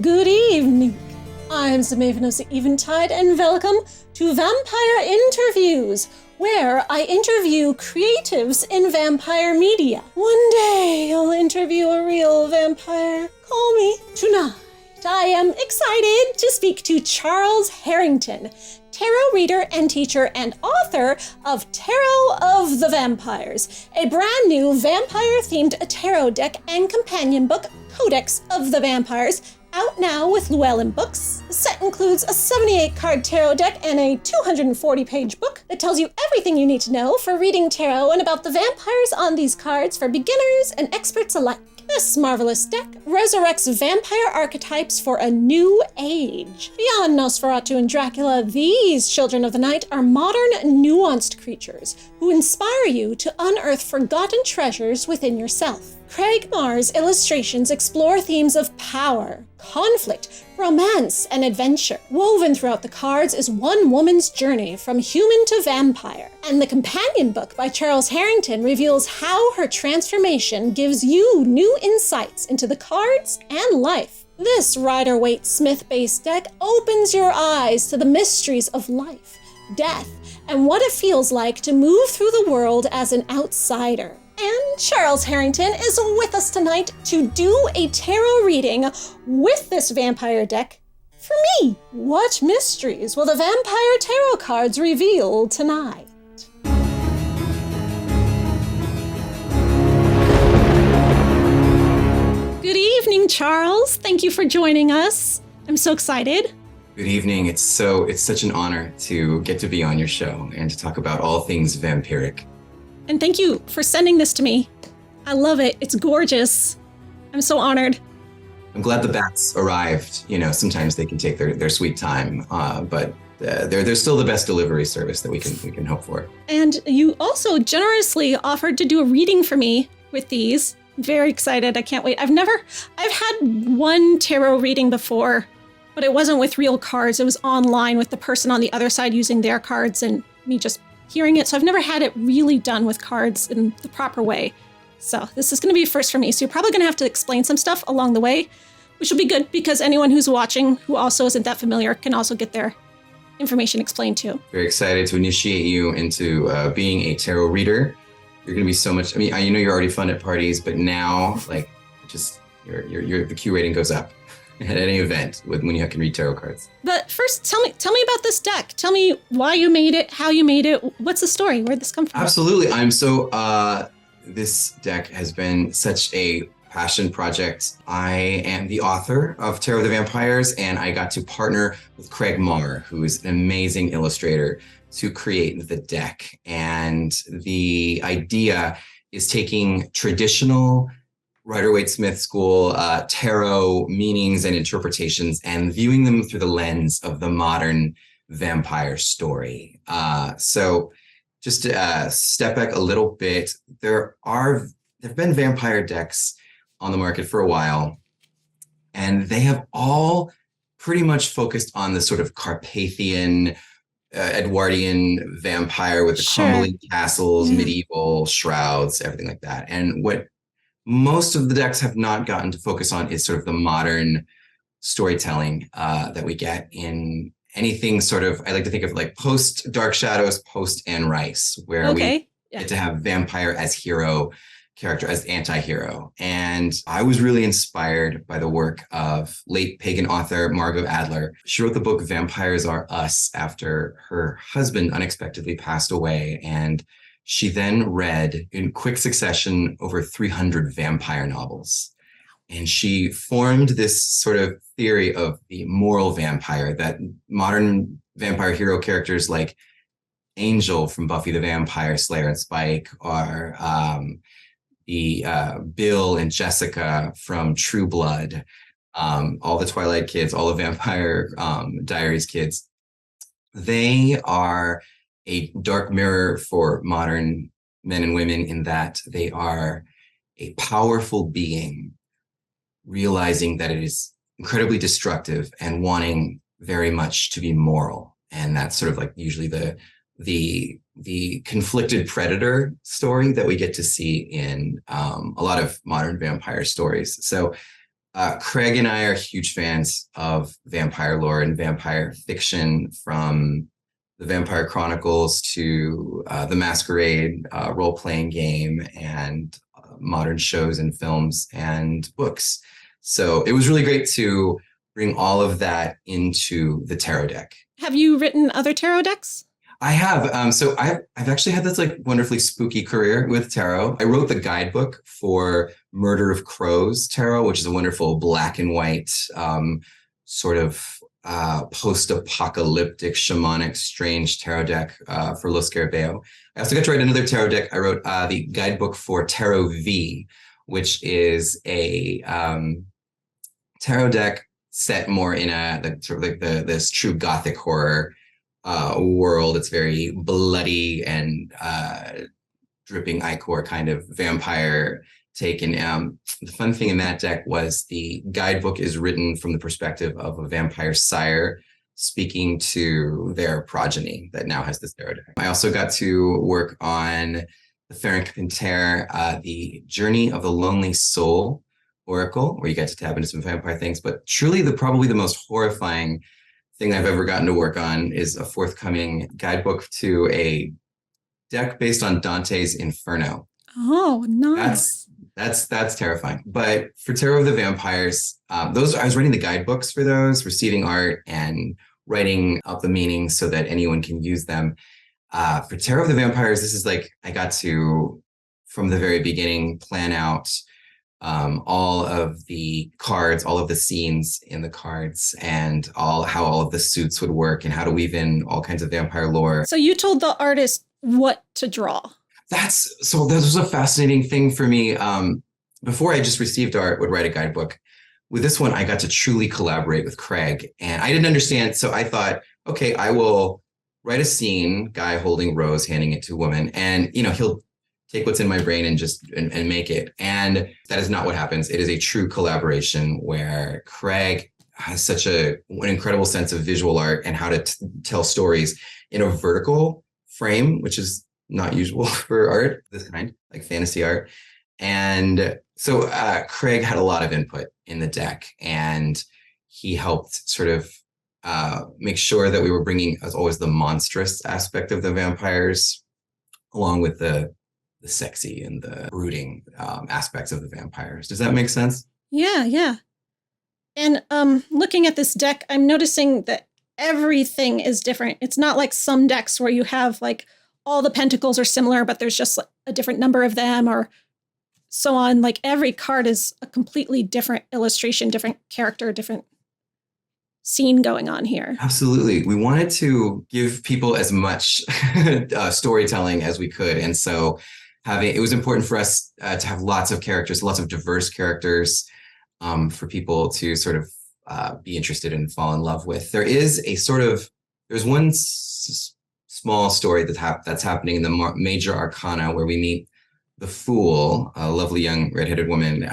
Good evening. I'm the Maven of the Eventide, and welcome to Vampire Interviews, where I interview creatives in vampire media. One day I'll interview a real vampire. Call me. Tonight I am excited to speak to Charles Harrington, tarot reader and teacher and author of Tarot of the Vampires, a brand new vampire-themed tarot deck and companion book, Codex of the Vampires, out now with Llewellyn Books. The set includes a 78-card tarot deck and a 240-page book that tells you everything you need to know for reading tarot and about the vampires on these cards for beginners and experts alike. This marvelous deck resurrects vampire archetypes for a new age. Beyond Nosferatu and Dracula, these children of the night are modern, nuanced creatures who inspire you to unearth forgotten treasures within yourself. Craig Marr's illustrations explore themes of power, conflict, romance, and adventure. Woven throughout the cards is one woman's journey from human to vampire. And the companion book by Charles Harrington reveals how her transformation gives you new insights into the cards and life. This Rider-Waite-Smith-based deck opens your eyes to the mysteries of life, death, and what it feels like to move through the world as an outsider. And Charles Harrington is with us tonight to do a tarot reading with this vampire deck for me. What mysteries will the vampire tarot cards reveal tonight? Good evening, Charles. Thank you for joining us. I'm so excited. Good evening. It's such an honor to get to be on your show and to talk about all things vampiric. And thank you for sending this to me. I love it. It's gorgeous. I'm so honored. I'm glad the bats arrived. You know, sometimes they can take their sweet time, but they're still the best delivery service that we can hope for. And you also generously offered to do a reading for me with these. Very excited. I can't wait. I've had one tarot reading before, but it wasn't with real cards. It was online with the person on the other side using their cards and me just hearing it. So I've never had it really done with cards in the proper way. So this is going to be a first for me. So you're probably going to have to explain some stuff along the way, which will be good because anyone who's watching who also isn't that familiar can also get their information explained too. Very excited to initiate you into being a tarot reader. You're going to be so much. I mean, I know you're already fun at parties, but now, like, just your the Q rating goes up at any event when you can read tarot cards. But first, tell me about this deck. Tell me why you made it, how you made it. What's the story? Where'd this come from? Absolutely. I'm so, this deck has been such a passion project. I am the author of Tarot of the Vampires, and I got to partner with Craig Marr, who is an amazing illustrator, to create the deck. And the idea is taking traditional Rider-Waite-Smith school tarot meanings and interpretations and viewing them through the lens of the modern vampire story. So just to step back a little bit, there have been vampire decks on the market for a while, and they have all pretty much focused on the sort of Carpathian, Edwardian vampire with the crumbling castles, medieval shrouds, everything like that. And what most of the decks have not gotten to focus on is sort of the modern storytelling that we get in anything sort of, I like to think of like post Dark Shadows, post Anne Rice, where we get to have vampire as hero, character as anti-hero. And I was really inspired by the work of late pagan author Margot Adler. She wrote the book Vampires Are Us after her husband unexpectedly passed away, and she then read in quick succession over 300 vampire novels. And she formed this sort of theory of the moral vampire, that modern vampire hero characters like Angel from Buffy the Vampire Slayer and Spike, or the Bill and Jessica from True Blood, all the Twilight kids, all the Vampire Diaries kids. They are a dark mirror for modern men and women in that they are a powerful being realizing that it is incredibly destructive and wanting very much to be moral. And that's sort of like usually the conflicted predator story that we get to see in a lot of modern vampire stories. So Craig and I are huge fans of vampire lore and vampire fiction, from the Vampire Chronicles to the Masquerade role-playing game, and modern shows and films and books. So it was really great to bring all of that into the tarot deck. Have you written other tarot decks? I have. So I've actually had this like wonderfully spooky career with tarot. I wrote the guidebook for Murder of Crows Tarot, which is a wonderful black and white sort of post-apocalyptic, shamanic, strange tarot deck for Lo Scarabeo. I also got to write another tarot deck. I wrote the guidebook for Tarot V, which is a tarot deck set more in sort of like this true gothic horror world. It's very bloody and dripping ichor kind of vampire take. And the fun thing in that deck was the guidebook is written from the perspective of a vampire sire speaking to their progeny that now has this tarot deck. I also got to work on the Ferenc the Journey of the Lonely Soul Oracle, where you get to tap into some vampire things. But truly, probably the most horrifying thing I've ever gotten to work on is a forthcoming guidebook to a deck based on Dante's Inferno. Oh, nice. That's terrifying. But for Tarot of the Vampires, I was writing the guidebooks for those, receiving art and writing out the meanings so that anyone can use them. For Tarot of the Vampires, this is like I got to, from the very beginning, plan out all of the cards, all of the scenes in the cards, and how all of the suits would work, and how to weave in all kinds of vampire lore. So you told the artist what to draw. That was a fascinating thing for me. Before I just received art, would write a guidebook. With this one, I got to truly collaborate with Craig, and I didn't understand. So I thought, okay, I will write a scene, guy holding rose, handing it to a woman, and he'll take what's in my brain and make it. And that is not what happens. It is a true collaboration where Craig has such an incredible sense of visual art and how to tell stories in a vertical frame, which is not usual for art this kind, like fantasy art. And so Craig had a lot of input in the deck, and he helped sort of make sure that we were bringing, as always, the monstrous aspect of the vampires, along with the sexy and the brooding aspects of the vampires. Does that make sense? Yeah. And looking at this deck, I'm noticing that everything is different. It's not like some decks where you have like all the pentacles are similar, but there's just like a different number of them or so on. Like every card is a completely different illustration, different character, different scene going on here. Absolutely. We wanted to give people as much storytelling as we could. And so it was important for us to have lots of characters, lots of diverse characters for people to sort of be interested in and fall in love with. There's one small story that's happening in the major arcana where we meet the Fool, a lovely young redheaded woman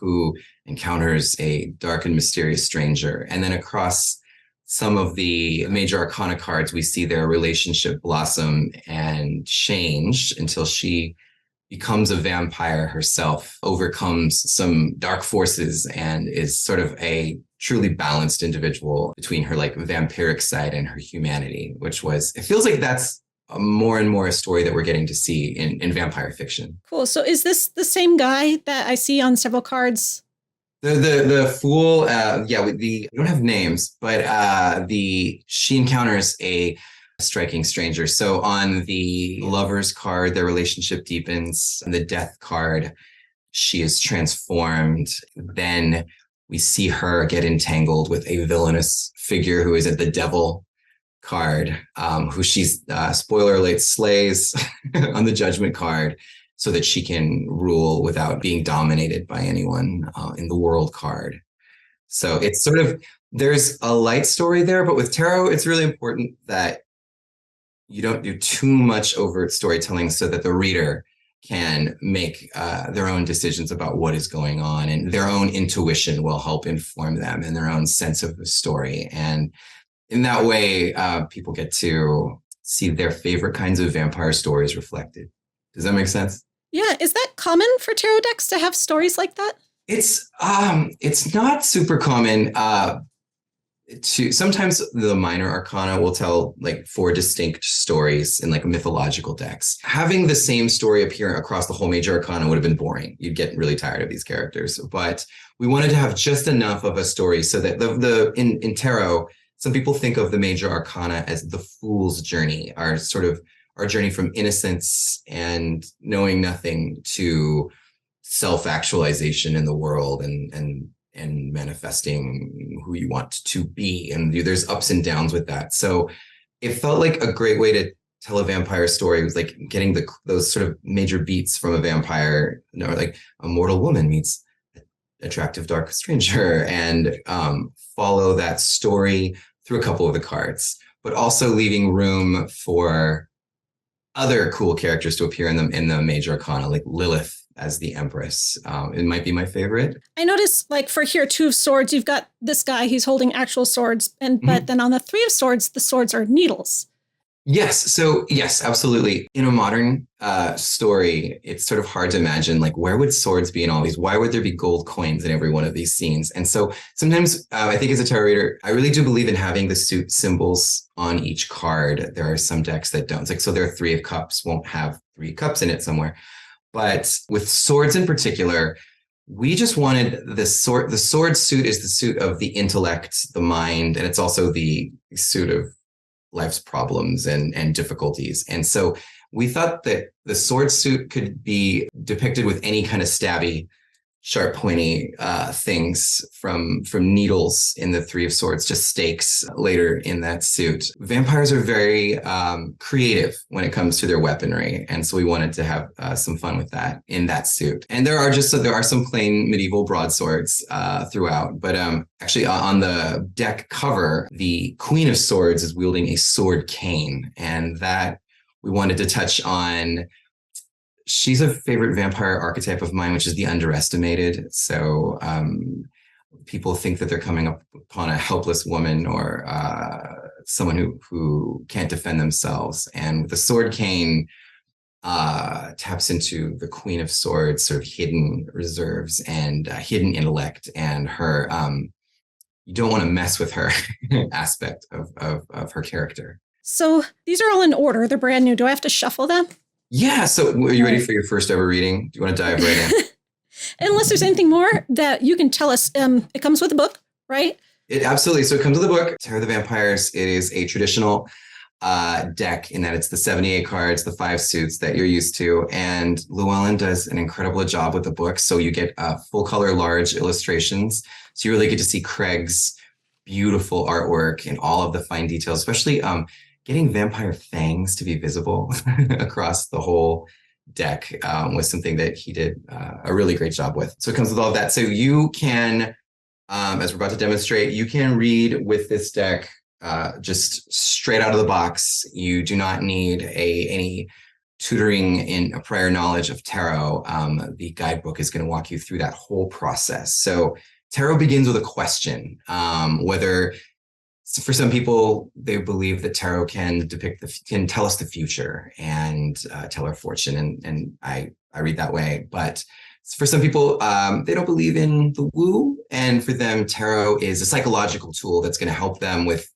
who encounters a dark and mysterious stranger. And then across some of the major arcana cards, we see their relationship blossom and change until she becomes a vampire herself, overcomes some dark forces, and is sort of a truly balanced individual between her like vampiric side and her humanity, it feels like that's more and more a story that we're getting to see in vampire fiction. Cool. So is this the same guy that I see on several cards? The Fool, we don't have names, but she encounters a striking stranger. So on the Lovers card, their relationship deepens. On the Death card, she is transformed. Then we see her get entangled with a villainous figure who is at the Devil card, who she's, spoiler alert, slays on the Judgment card so that she can rule without being dominated by anyone in the World card. So it's sort of, there's a light story there, but with tarot, it's really important that you don't do too much overt storytelling so that the reader can make their own decisions about what is going on, and their own intuition will help inform them and their own sense of the story. And in that way, people get to see their favorite kinds of vampire stories reflected. Does that make sense? Yeah. Is that common for tarot decks to have stories like that? It's not super common. Sometimes the minor arcana will tell like four distinct stories in like mythological decks. Having the same story appear across the whole major arcana would have been boring. You'd get really tired of these characters. But we wanted to have just enough of a story so that in tarot, some people think of the major arcana as the fool's journey, our journey from innocence and knowing nothing to self-actualization in the world and manifesting who you want to be. And there's ups and downs with that. So it felt like a great way to tell a vampire story. It was like getting those sort of major beats from a vampire, like a mortal woman meets attractive dark stranger, and follow that story through a couple of the cards, but also leaving room for other cool characters to appear in the major arcana, like Lilith as the Empress. It might be my favorite. I noticed, like, for here, 2 of Swords, you've got this guy, he's holding actual swords, but then on the 3 of Swords, the swords are needles. Yes. So yes, absolutely. In a modern story, it's sort of hard to imagine, like, where would swords be in all these? Why would there be gold coins in every one of these scenes? And so sometimes I think as a tarot reader, I really do believe in having the suit symbols on each card. There are some decks that don't. It's like, so their 3 of Cups won't have 3 cups in it somewhere. But with swords in particular, we just wanted the sword. The sword suit is the suit of the intellect, the mind, and it's also the suit of life's problems and difficulties. And so we thought that the sword suit could be depicted with any kind of stabby, sharp, pointy things from needles in the 3 of Swords, just stakes later in that suit. Vampires are very creative when it comes to their weaponry. And so we wanted to have some fun with that in that suit. And there are some plain medieval broadswords throughout. But actually on the deck cover, the Queen of Swords is wielding a sword cane. And that we wanted to touch on. She's a favorite vampire archetype of mine, which is the underestimated. So people think that they're coming up upon a helpless woman or someone who can't defend themselves. And the sword cane taps into the Queen of Swords, sort of hidden reserves and hidden intellect, and her you don't want to mess with her aspect of her character. So these are all in order. They're brand new. Do I have to shuffle them? Yeah. So are you ready for your first ever reading? Do you want to dive right in? Unless there's anything more that you can tell us. It comes with a book, right? It absolutely. So it comes with a book, Tarot of the Vampires. It is a traditional deck in that it's the 78 cards, the 5 suits that you're used to. And Llewellyn does an incredible job with the book. So you get full color, large illustrations. So you really get to see Craig's beautiful artwork and all of the fine details, especially getting vampire fangs to be visible across the whole deck was something that he did a really great job with. So it comes with all of that. So you can, as we're about to demonstrate, you can read with this deck just straight out of the box. You do not need any tutoring in a prior knowledge of tarot. The guidebook is going to walk you through that whole process. So tarot begins with a question, whether for some people, they believe that tarot can tell us the future and tell our fortune. And I read that way. But for some people, they don't believe in the woo. And for them, tarot is a psychological tool that's going to help them with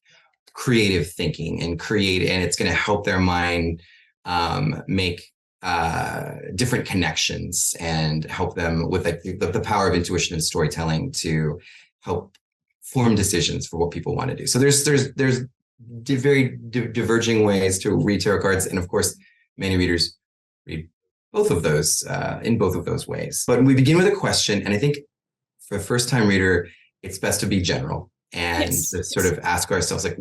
creative thinking and it's going to help their mind make different connections and help them with the power of intuition and storytelling to help form decisions for what people want to do. So there's very diverging ways to read tarot cards, and of course, many readers read both of those in both of those ways. But we begin with a question, and I think for a first-time reader, it's best to be general and to sort of ask ourselves, like,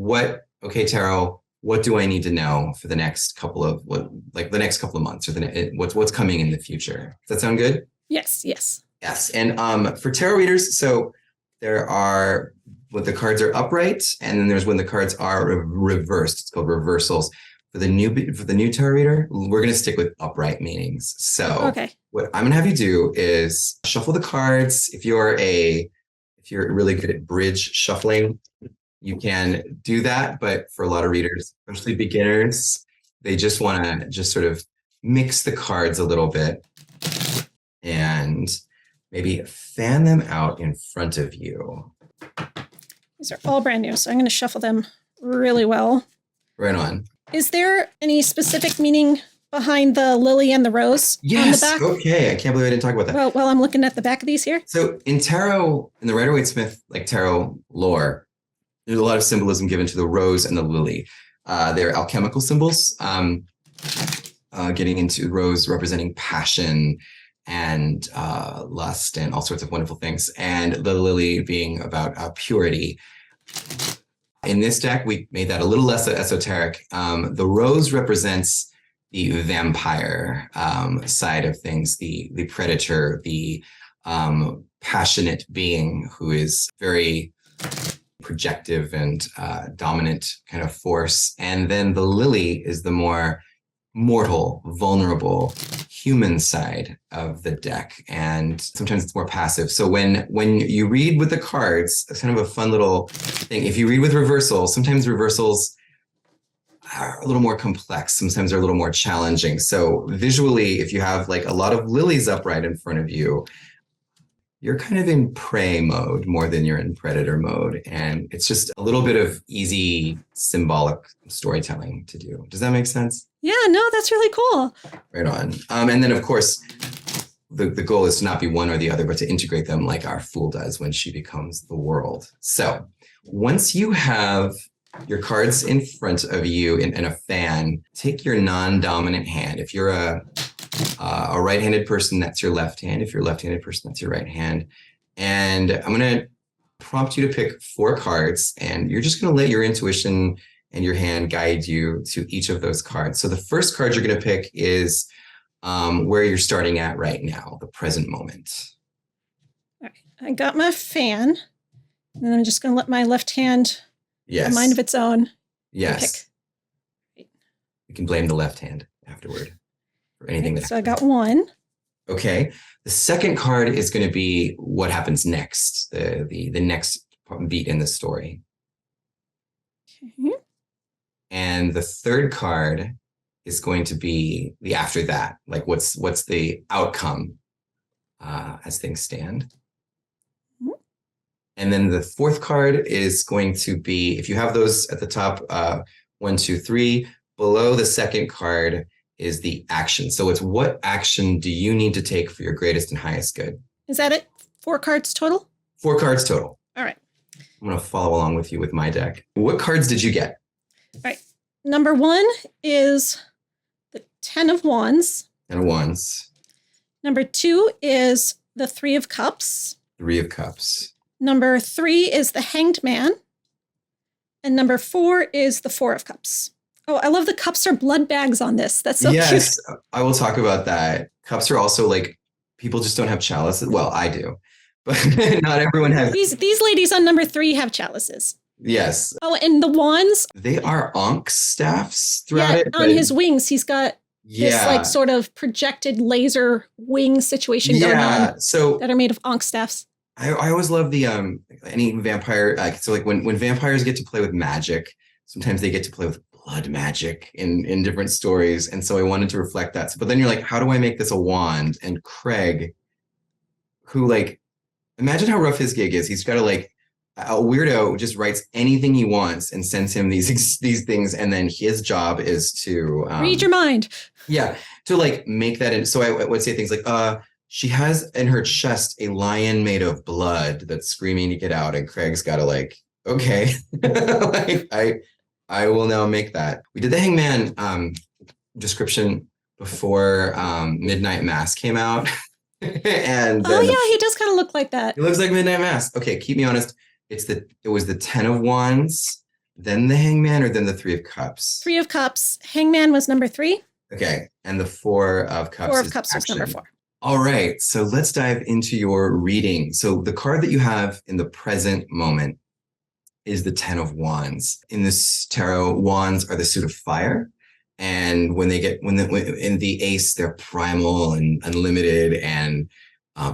okay, tarot, what do I need to know for the next couple of months, or what's coming in the future? Does that sound good? Yes. And for tarot readers, so there are when the cards are upright, and then there's when the cards are reversed. It's called reversals. For the new tarot reader, we're going to stick with upright meanings. So what I'm going to have you do is shuffle the cards. If you're really good at bridge shuffling, you can do that. But for a lot of readers, especially beginners, they just want to just sort of mix the cards a little bit and maybe fan them out in front of you. These are all brand new, so I'm going to shuffle them really well. Right on. Is there any specific meaning behind the lily and the rose on the back? Okay. I can't believe I didn't talk about that. Well, I'm looking at the back of these here. So in tarot, in the Rider-Waite-Smith tarot lore, there's a lot of symbolism given to the rose and the lily. They're alchemical symbols. Getting into rose representing passion and lust and all sorts of wonderful things, and the lily being about purity. In this deck, we made that a little less esoteric. The rose represents the vampire side of things, the predator, the passionate being who is very projective and dominant kind of force. And then the lily is the more mortal, vulnerable, human side of the deck, and sometimes it's more passive. So when you read with the cards, it's kind of a fun little thing. If you read with reversals, sometimes reversals are a little more complex, sometimes they're a little more challenging. So visually, if you have like a lot of lilies upright in front of you, you're kind of in prey mode more than you're in predator mode. And it's just a little bit of easy symbolic storytelling to do. Does that make sense? Yeah, no, that's really cool. Right on. And then, of course, the goal is to not be one or the other, but to integrate them like our fool does when she becomes the world. So once you have your cards in front of you in a fan, take your non-dominant hand. If you're a right-handed person, that's your left hand. If you're a left-handed person, that's your right hand. And I'm going to prompt you to pick 4 cards, and you're just going to let your intuition and your hand guide you to each of those cards. So the first card you're going to pick is where you're starting at right now, the present moment. All right. I got my fan, and then I'm just going to let my left hand have a mind of its own. Yes. Pick. You can blame the left hand afterward for anything that So I got 1. Okay. The second card is going to be what happens next, the next beat in the story. Okay. And the third card is going to be the after that, like what's the outcome as things stand. Mm-hmm. And then the fourth card is going to be, if you have those at the top, 1, 2, 3, below the second card is the action. So it's what action do you need to take for your greatest and highest good? Is that it? 4 cards total? 4 cards total. All right. I'm going to follow along with you with my deck. What cards did you get? All right. Number 1 is the 10 of Wands. 10 of Wands. Number 2 is the 3 of Cups. 3 of Cups. Number 3 is the Hanged Man. And number 4 is the 4 of Cups. Oh, I love the cups are blood bags on this. That's so yes, cute. I will talk about that. Cups are also like, people just don't have chalices. Well, I do, but not everyone has. These ladies on number 3 have chalices. Yes. Oh, and the wands. They are Ankh staffs throughout it. On his wings, he's got this like sort of projected laser wing situation going on. So that are made of Ankh staffs. I always love the any vampire. So like when vampires get to play with magic, sometimes they get to play with blood magic in different stories. And so I wanted to reflect that. But then you're like, how do I make this a wand? And Craig, who like, imagine how rough his gig is. He's got to like, a weirdo just writes anything he wants and sends him these things. And then his job is to read your mind. Yeah. To like make that. And so I would say things like, she has in her chest a lion made of blood that's screaming to get out. And Craig's got to like, okay, like I will now make that. We did the Hangman description before Midnight Mass came out. And oh yeah, he does kind of look like that. He looks like Midnight Mass. Okay, keep me honest. It was the 10 of Wands, then the Hangman, or then the 3 of Cups? 3 of Cups. Hangman was number 3. Okay, and the 4 of Cups. 4 of Cups was number 4. All right, so let's dive into your reading. So the card that you have in the present moment is the 10 of Wands. In this tarot, Wands are the suit of fire. And when in the ace, they're primal and unlimited and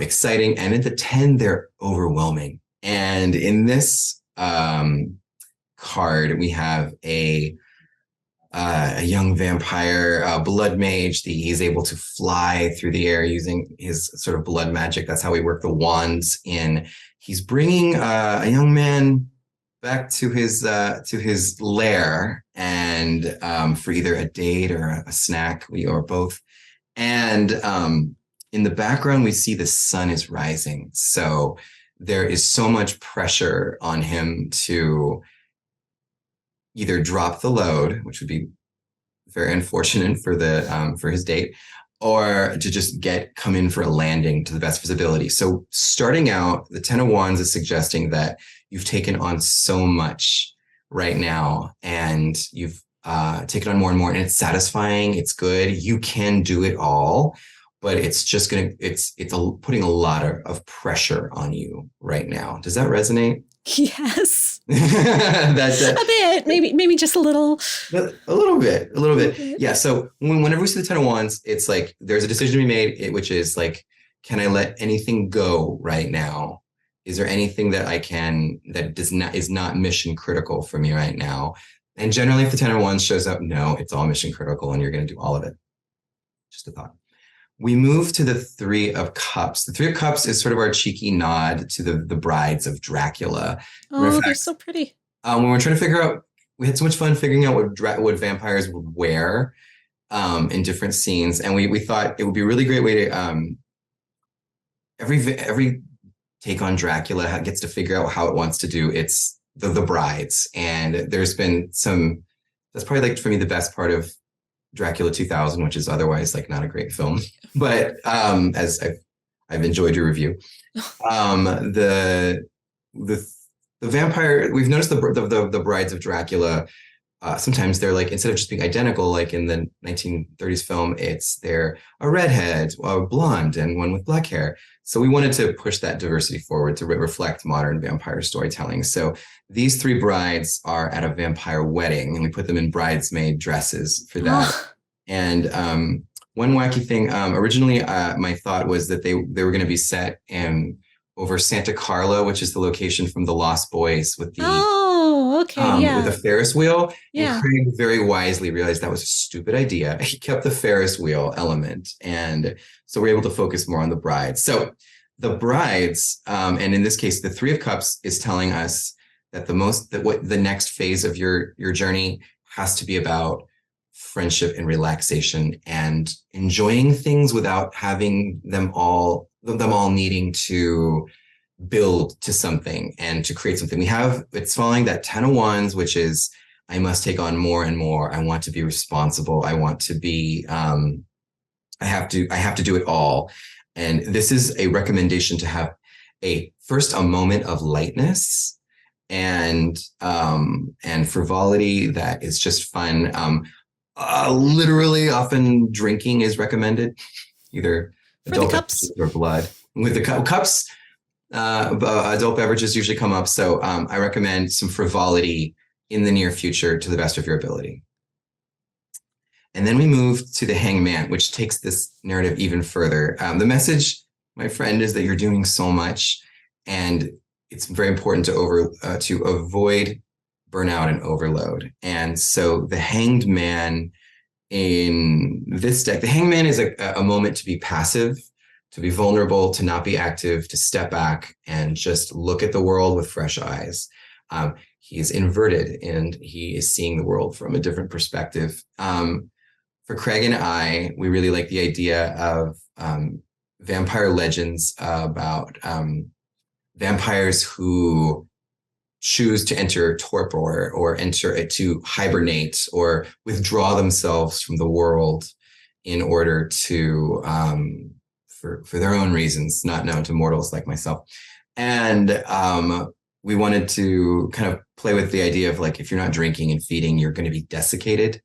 exciting. And at the 10, they're overwhelming. And in this card, we have a a young vampire, blood mage. He's able to fly through the air using his sort of blood magic. That's how we work the wands in. He's bringing a young man back to his lair, and for either a date or a snack, or both. And in the background, we see the sun is rising. So there is so much pressure on him to either drop the load, which would be very unfortunate for his date, or to just come in for a landing to the best visibility. So starting out, the Ten of Wands is suggesting that you've taken on so much right now, and you've taken on more and more, and it's satisfying. It's good. You can do it all, but it's just putting a lot of pressure on you right now. Does that resonate? Yes. That's a bit, maybe just a little bit. Yeah. So whenever we see the Ten of Wands, it's like there's a decision to be made, which is like, can I let anything go right now? Is there anything that I can that is not mission critical for me right now? And generally, if the Ten of Wands shows up, no, it's all mission critical, and you're going to do all of it. Just a thought. We move to the Three of Cups. The Three of Cups is sort of our cheeky nod to the brides of Dracula. Oh, they're so pretty. When we're trying to figure out, we had so much fun figuring out what vampires would wear in different scenes, and we thought it would be a really great way to every take on Dracula gets to figure out how it wants to do its the brides, and there's been some. That's probably like for me the best part of Dracula 2000, which is otherwise like not a great film, but as I've enjoyed your review, the vampire, we've noticed the brides of Dracula, sometimes they're like, instead of just being identical like in the 1930s film, they're a redhead, a blonde, and one with black hair. So we wanted to push that diversity forward to reflect modern vampire storytelling. So these three brides are at a vampire wedding, and we put them in bridesmaid dresses for that. And one wacky thing, originally my thought was that they were going to be set over Santa Carla, which is the location from The Lost Boys with the with a Ferris wheel. Yeah. And Craig very wisely realized that was a stupid idea. He kept the Ferris wheel element, and so we're able to focus more on the brides. So the brides, and in this case, the Three of Cups is telling us that what the next phase of your journey has to be about friendship and relaxation and enjoying things without having them all needing to build to something and to create something. It's following that Ten of Wands, which is, I must take on more and more. I want to be responsible. I want to be, I have to do it all. And this is a recommendation to have a moment of lightness and frivolity that is just fun. Literally, often drinking is recommended, either adult beverages or blood. With the cups, adult beverages usually come up. So I recommend some frivolity in the near future to the best of your ability. And then we move to the Hangman, which takes this narrative even further. The message, my friend, is that you're doing so much, and it's very important to avoid burnout and overload. And so the Hanged Man in this deck, the Hangman is a moment to be passive, to be vulnerable, to not be active, to step back and just look at the world with fresh eyes. He is inverted, and he is seeing the world from a different perspective. For Craig and I, we really like the idea of vampire legends about vampires who choose to enter torpor or to hibernate or withdraw themselves from the world in order to, for their own reasons, not known to mortals like myself. And we wanted to kind of play with the idea of like, if you're not drinking and feeding, you're going to be desiccated.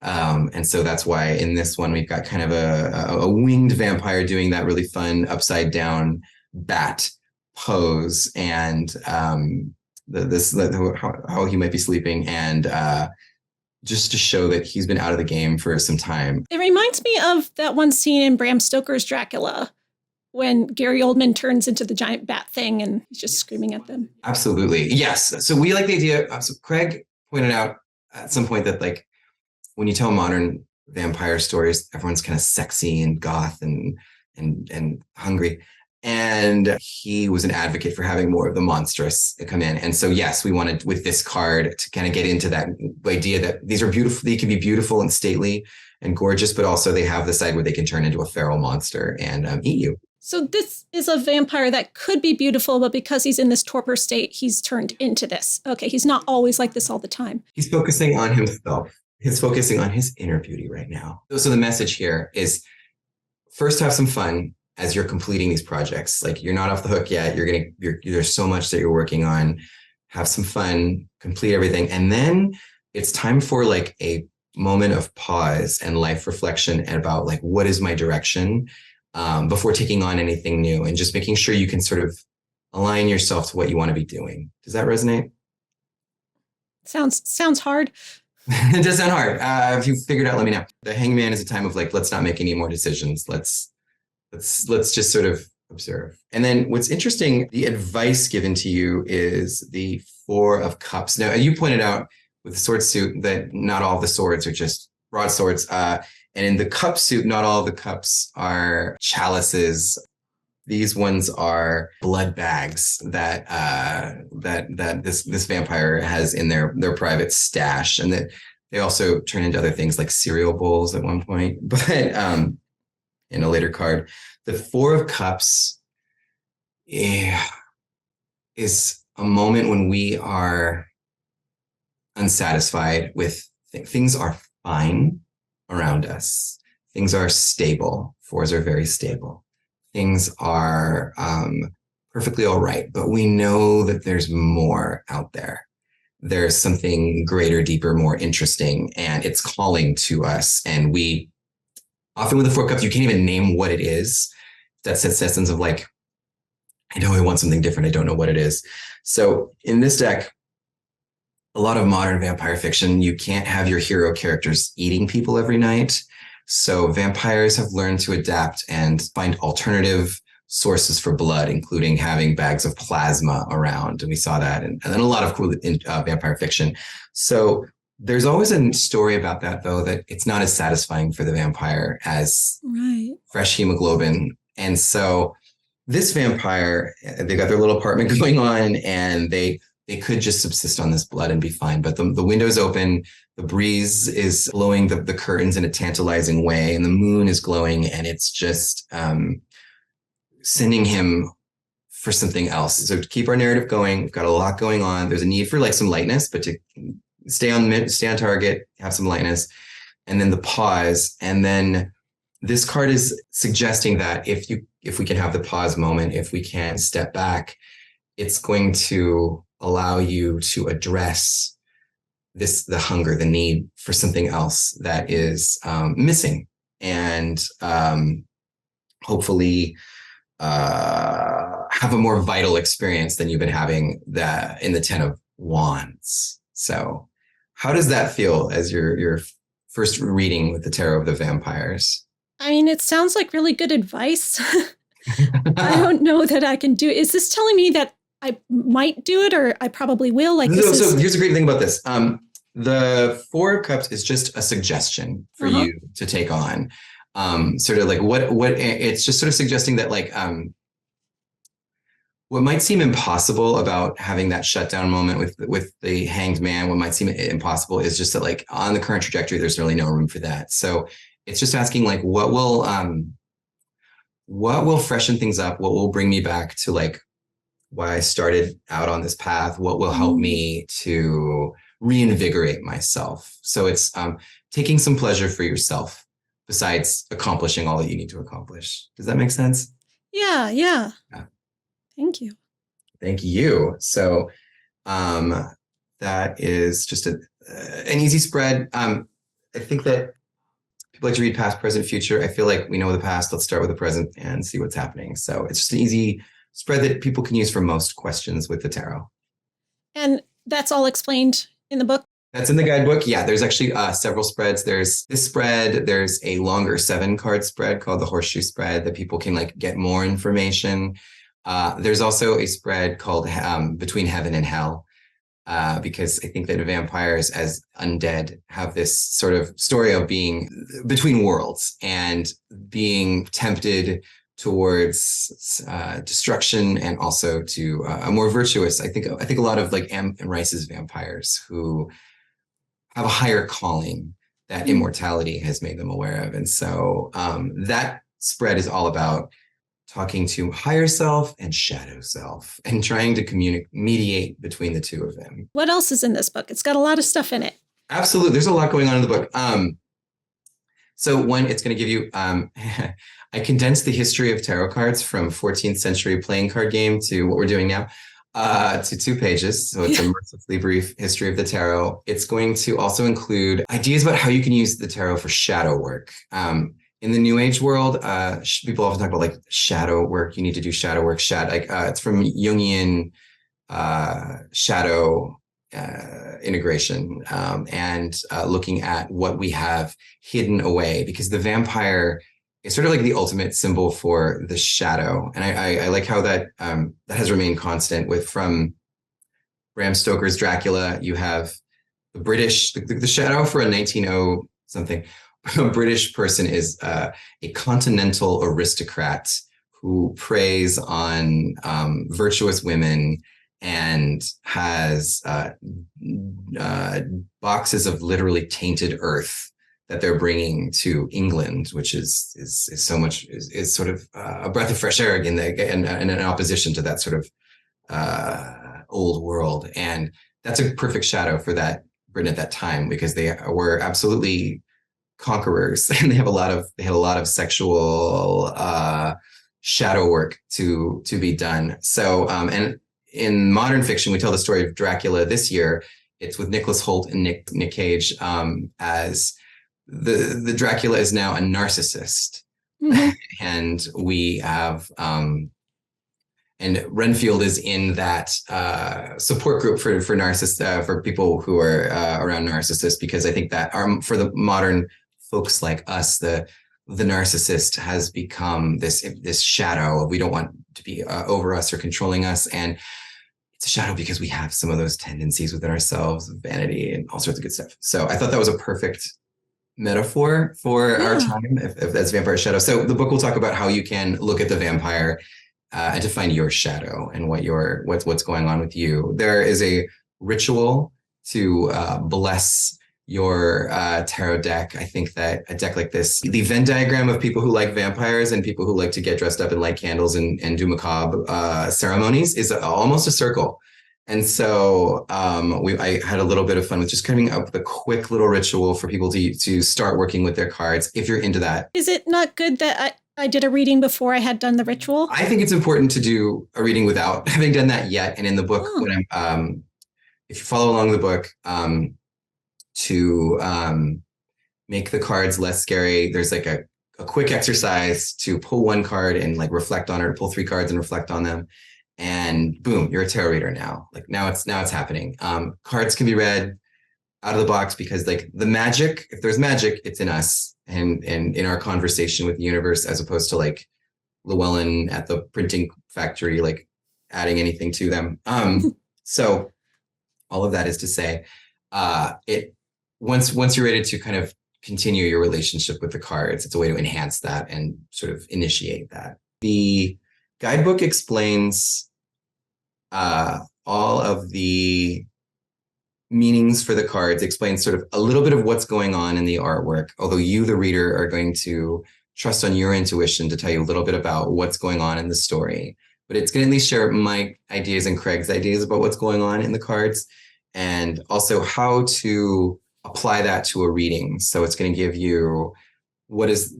And so that's why in this one, we've got kind of a winged vampire doing that really fun upside down bat pose, and how he might be sleeping, and just to show that he's been out of the game for some time. It reminds me of that one scene in Bram Stoker's Dracula when Gary Oldman turns into the giant bat thing and he's just screaming at them. Absolutely. Yes. So we like the idea. So Craig pointed out at some point that like when you tell modern vampire stories, everyone's kind of sexy and goth and hungry. And he was an advocate for having more of the monstrous come in. And so, yes, we wanted with this card to kind of get into that idea that these are beautiful. They can be beautiful and stately and gorgeous, but also they have the side where they can turn into a feral monster and eat you. So this is a vampire that could be beautiful, but because he's in this torpor state, he's turned into this. Okay, he's not always like this all the time. He's focusing on himself. He's focusing on his inner beauty right now. So the message here is first have some fun as you're completing these projects. Like you're not off the hook yet. There's so much that you're working on. Have some fun, complete everything. And then it's time for like a moment of pause and life reflection about like, what is my direction before taking on anything new, and just making sure you can sort of align yourself to what you want to be doing. Does that resonate? Sounds hard. It does sound hard. If you figured out, let me know. The hangman is a time of like, let's not make any more decisions. Let's just sort of observe. And then what's interesting, the advice given to you is the 4 of Cups. Now, you pointed out with the sword suit that not all of the swords are just broadswords. And in the cup suit, not all of the cups are chalices. These ones are blood bags that this vampire has in their private stash, and that they also turn into other things like cereal bowls at one point. But in a later card, the 4 of Cups is a moment when we are unsatisfied with things are fine around us. Things are stable. 4s are very stable. Things are perfectly all right, but we know that there's more out there. There's something greater, deeper, more interesting, and it's calling to us. And we often with the 4 Cups, you can't even name what it is. That's that sense of like, I know I want something different. I don't know what it is. So in this deck, a lot of modern vampire fiction, you can't have your hero characters eating people every night. So vampires have learned to adapt and find alternative sources for blood, including having bags of plasma around. And we saw that and then a lot of cool vampire fiction. So there's always a story about that, though, that it's not as satisfying for the vampire as fresh hemoglobin. And so this vampire, they got their little apartment going on, and they could just subsist on this blood and be fine. But the window's open, the breeze is blowing the curtains in a tantalizing way, and the moon is glowing, and it's just sending him for something else. So to keep our narrative going, we've got a lot going on. There's a need for like some lightness, but to stay on target, have some lightness, and then the pause. And then this card is suggesting that if we can have the pause moment, if we can step back, it's going to allow you to address the hunger, the need for something else that is missing, and hopefully have a more vital experience than you've been having in the 10 of Wands. So how does that feel as your first reading with the Tarot of the Vampires? I mean, it sounds like really good advice. I don't know that I can do it. Is this telling me that I might do it, or I probably will? So here's a great thing about this. The 4 of Cups is just a suggestion for you to take on. Sort of like what it's just sort of suggesting that like what might seem impossible about having that shutdown moment with the Hanged Man, what might seem impossible is just that like on the current trajectory, there's really no room for that. So it's just asking like what will freshen things up? What will bring me back to like why I started out on this path? What will help me to reinvigorate myself? So it's taking some pleasure for yourself besides accomplishing all that you need to accomplish. Does that make sense? Yeah. Thank you. Thank you. So that is just an easy spread. I think that people like to read past, present, future. I feel like we know the past. Let's start with the present and see what's happening. So it's just an easy spread that people can use for most questions with the tarot. And that's all explained in the book? That's in the guidebook. Yeah, there's actually several spreads. There's this spread. There's a longer 7-card spread called the Horseshoe spread that people can like get more information. There's also a spread called Between Heaven and Hell. because I think that vampires as undead have this sort of story of being between worlds and being tempted towards destruction and also to a more virtuous. I think a lot of like Anne Rice's vampires who have a higher calling that immortality has made them aware of, and so that spread is all about talking to higher self and shadow self and trying to mediate between the two of them. What else is in this book? It's got a lot of stuff in it. Absolutely. There's a lot going on in the book. So one, it's going to give you, I condensed the history of tarot cards from 14th century playing card game to what we're doing now, to 2 pages. So it's a mercifully brief history of the tarot. It's going to also include ideas about how you can use the tarot for shadow work. In the New Age world, people often talk about like shadow work. You need to do shadow work. It's from Jungian shadow integration and looking at what we have hidden away, because the vampire is sort of like the ultimate symbol for the shadow. And I like how that has remained constant from Bram Stoker's Dracula. You have the British, the shadow for a 1900 something. A British person is a continental aristocrat who preys on virtuous women and has boxes of literally tainted earth that they're bringing to England, which is so much is sort of a breath of fresh air in an opposition to that sort of old world. And that's a perfect shadow for that Britain at that time, because they were absolutely conquerors, and they had a lot of sexual shadow work to be done. So and in modern fiction, we tell the story of Dracula this year. It's with Nicholas Hoult and Nick Cage, as the Dracula is now a narcissist. And we have and Renfield is in that support group for narcissists, for people who are around narcissists, because I think that for the modern folks like us, the narcissist has become this shadow. We don't want to be over us or controlling us, and it's a shadow because we have some of those tendencies within ourselves, vanity and all sorts of good stuff. So I thought that was a perfect metaphor for our time, if that's vampire shadow. So the book will talk about how you can look at the vampire and to find your shadow and what's going on with you. There is a ritual to bless your tarot deck. I think that a deck like this, the Venn diagram of people who like vampires and people who like to get dressed up and light candles and do macabre ceremonies, is almost a circle. And so I had a little bit of fun with just coming up with a quick little ritual for people to start working with their cards, if you're into that. Is it not good that I did a reading before I had done the ritual? I think it's important to do a reading without having done that yet. And in the book, when if you follow along the book, to make the cards less scary, there's like a quick exercise to pull one card and like reflect on it, or pull 3 cards and reflect on them, and boom, you're a tarot reader now. Like now it's happening. Cards can be read out of the box because like the magic, if there's magic, it's in us and in our conversation with the universe, as opposed to like Llewellyn at the printing factory, like adding anything to them. So all of that is to say, once you're ready to kind of continue your relationship with the cards, it's a way to enhance that and sort of initiate that. The guidebook explains all of the meanings for the cards, explains sort of a little bit of what's going on in the artwork, although you, the reader, are going to trust on your intuition to tell you a little bit about what's going on in the story. But it's going to at least share my ideas and Craig's ideas about what's going on in the cards, and also how to apply that to a reading. So it's going to give you what does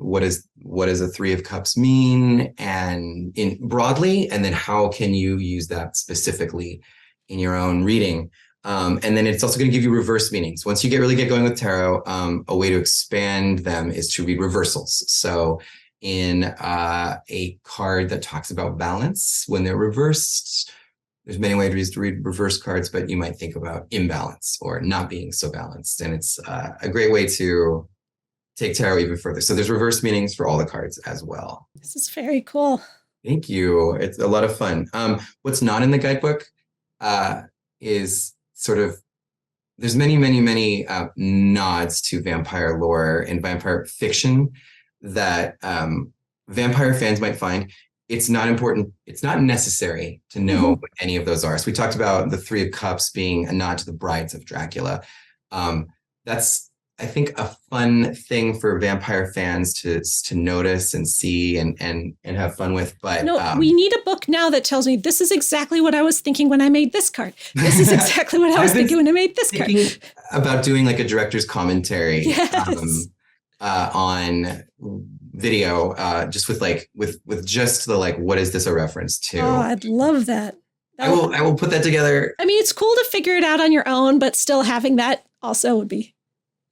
a 3 of Cups mean, and in broadly, and then how can you use that specifically in your own reading. And then it's also going to give you reverse meanings. Once you get going with tarot, a way to expand them is to read reversals. So in a card that talks about balance, when they're reversed, there's many ways to read reverse cards, but you might think about imbalance or not being so balanced. And it's a great way to take tarot even further. So there's reverse meanings for all the cards as well. This is very cool. Thank you. It's a lot of fun. What's not in the guidebook is sort of, there's many nods to vampire lore and vampire fiction that vampire fans might find. It's not important. It's not necessary to know what any of those are. So we talked about the Three of Cups being a nod to the brides of Dracula. That's, I think, a fun thing for vampire fans to notice and see and have fun with. But no, we need a book now that tells me this is exactly what I was thinking when I made this card. This is exactly what I was thinking when I made this card. About doing like a director's commentary on video, just with just the like, what is this a reference to? Oh, I'd love that. I will put that together. I mean, it's cool to figure it out on your own, but still having that also would be,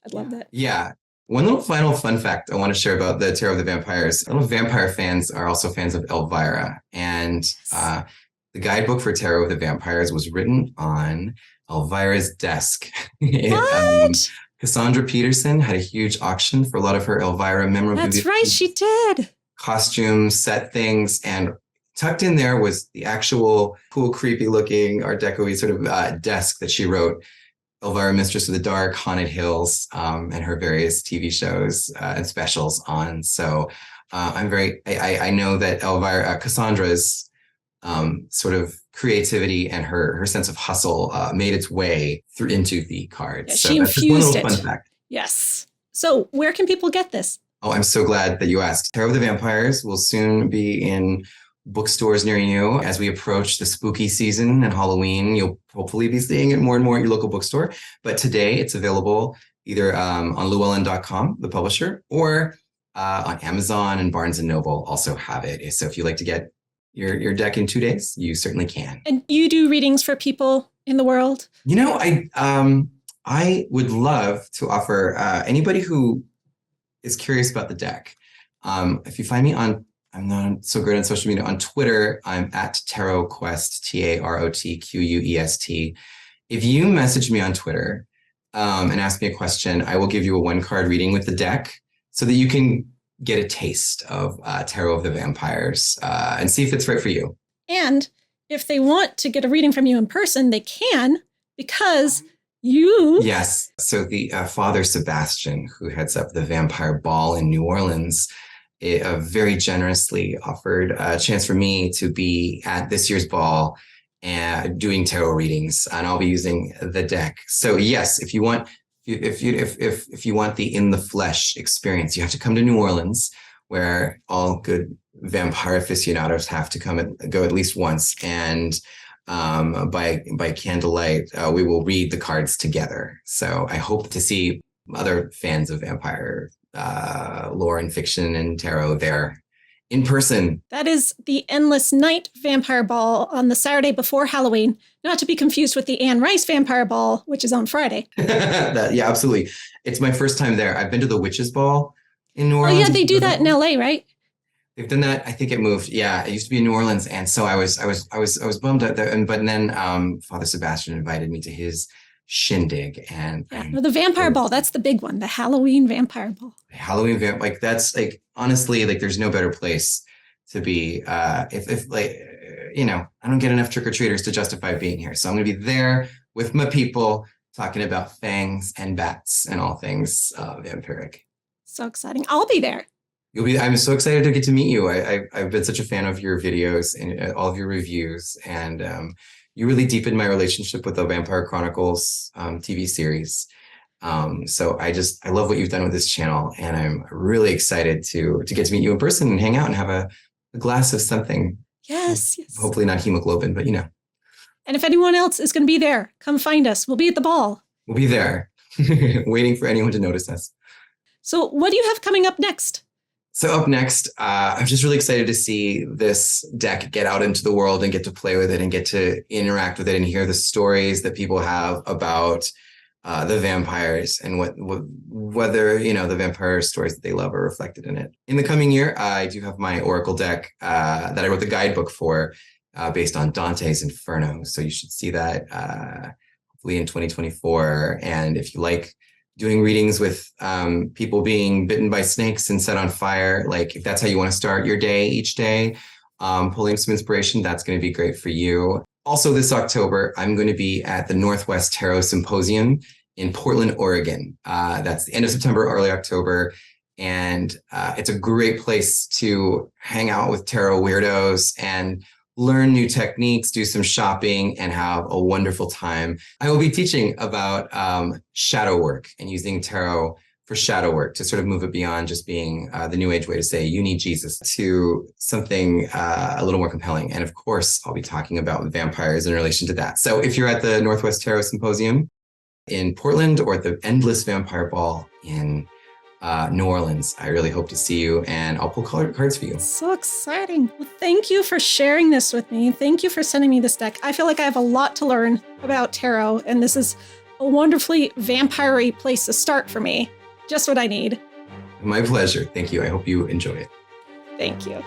I'd love that. Yeah. One little final fun fact I want to share about the Tarot of the Vampires. I don't know if vampire fans are also fans of Elvira. And the guidebook for Tarot of the Vampires was written on Elvira's desk. What? Cassandra Peterson had a huge auction for a lot of her Elvira memorabilia. That's right, she did. Costumes, set things, and tucked in there was the actual cool, creepy looking Art Deco-y sort of desk that she wrote Elvira, Mistress of the Dark, Haunted Hills, and her various TV shows and specials on. So I know that Elvira, Cassandra's sort of creativity and her sense of hustle made its way through into the cards. Yeah, so she infused it. Fun fact. Yes. So where can people get this? Oh, I'm so glad that you asked. Tarot of the Vampires will soon be in bookstores near you as we approach the spooky season and Halloween. You'll hopefully be seeing it more and more at your local bookstore. But today it's available either on llewellyn.com, the publisher, or on Amazon, and Barnes & Noble also have it. So if you like to get your deck in 2 days, you certainly can. And you do readings for people in the world? You know, I would love to offer anybody who is curious about the deck. If you find me I'm not so great on social media. On Twitter, I'm at TarotQuest, TarotQuest. If you message me on Twitter and ask me a question, I will give you a 1-card reading with the deck so that you can get a taste of Tarot of the Vampires and see if it's right for you. And if they want to get a reading from you in person, they can, because you... Yes. So the Father Sebastian, who heads up the Vampire Ball in New Orleans, very generously offered a chance for me to be at this year's ball and doing tarot readings, and I'll be using the deck. So yes, if you want the in the flesh experience, you have to come to New Orleans, where all good vampire aficionados have to come and go at least once. And by candlelight, we will read the cards together. So I hope to see other fans of vampire lore and fiction and tarot there in person. That is the Endless Night Vampire Ball on the Saturday before Halloween, not to be confused with the Anne Rice Vampire Ball, which is on Friday. Yeah, absolutely. It's my first time there. I've been to the Witches Ball in New Orleans. Oh yeah, they do that in LA, right? They've done that. I think it moved. Yeah, it used to be in New Orleans, and so I was bummed out there. But then Father Sebastian invited me to his shindig, and the Vampire Ball. That's the big one. The Halloween Vampire Ball. That's like, honestly, like, there's no better place to be. If like, I don't get enough trick-or-treaters to justify being here, so I'm gonna be there with my people talking about fangs and bats and all things vampiric. So exciting! I'll be there. I'm so excited to get to meet you. I've been such a fan of your videos and all of your reviews, and you really deepened my relationship with the Vampire Chronicles TV series. So I love what you've done with this channel, and I'm really excited to get to meet you in person and hang out and have a glass of something. Yes. Hopefully not hemoglobin, but And if anyone else is going to be there, come find us. We'll be at the ball. We'll be there, waiting for anyone to notice us. So what do you have coming up next? So up next, I'm just really excited to see this deck get out into the world and get to play with it and get to interact with it and hear the stories that people have about the vampires and whether the vampire stories that they love are reflected in it. In the coming year, I do have my Oracle deck that I wrote the guidebook for based on Dante's Inferno. So you should see that hopefully in 2024. And if you like doing readings with people being bitten by snakes and set on fire, like if that's how you want to start your day each day, pulling some inspiration, that's going to be great for you. Also this October, I'm going to be at the Northwest Tarot Symposium in Portland, Oregon. That's the end of September, early October. And it's a great place to hang out with tarot weirdos and learn new techniques, do some shopping, and have a wonderful time. I will be teaching about shadow work and using tarot for shadow work to sort of move it beyond just being the New Age way to say you need Jesus to something a little more compelling. And of course, I'll be talking about vampires in relation to that. So if you're at the Northwest Tarot Symposium in Portland or at the Endless Vampire Ball in New Orleans, I really hope to see you, and I'll pull cards for you. So exciting. Well, thank you for sharing this with me. Thank you for sending me this deck. I feel like I have a lot to learn about tarot, and this is a wonderfully vampire-y place to start for me. Just what I need. My pleasure. Thank you. I hope you enjoy it. Thank you.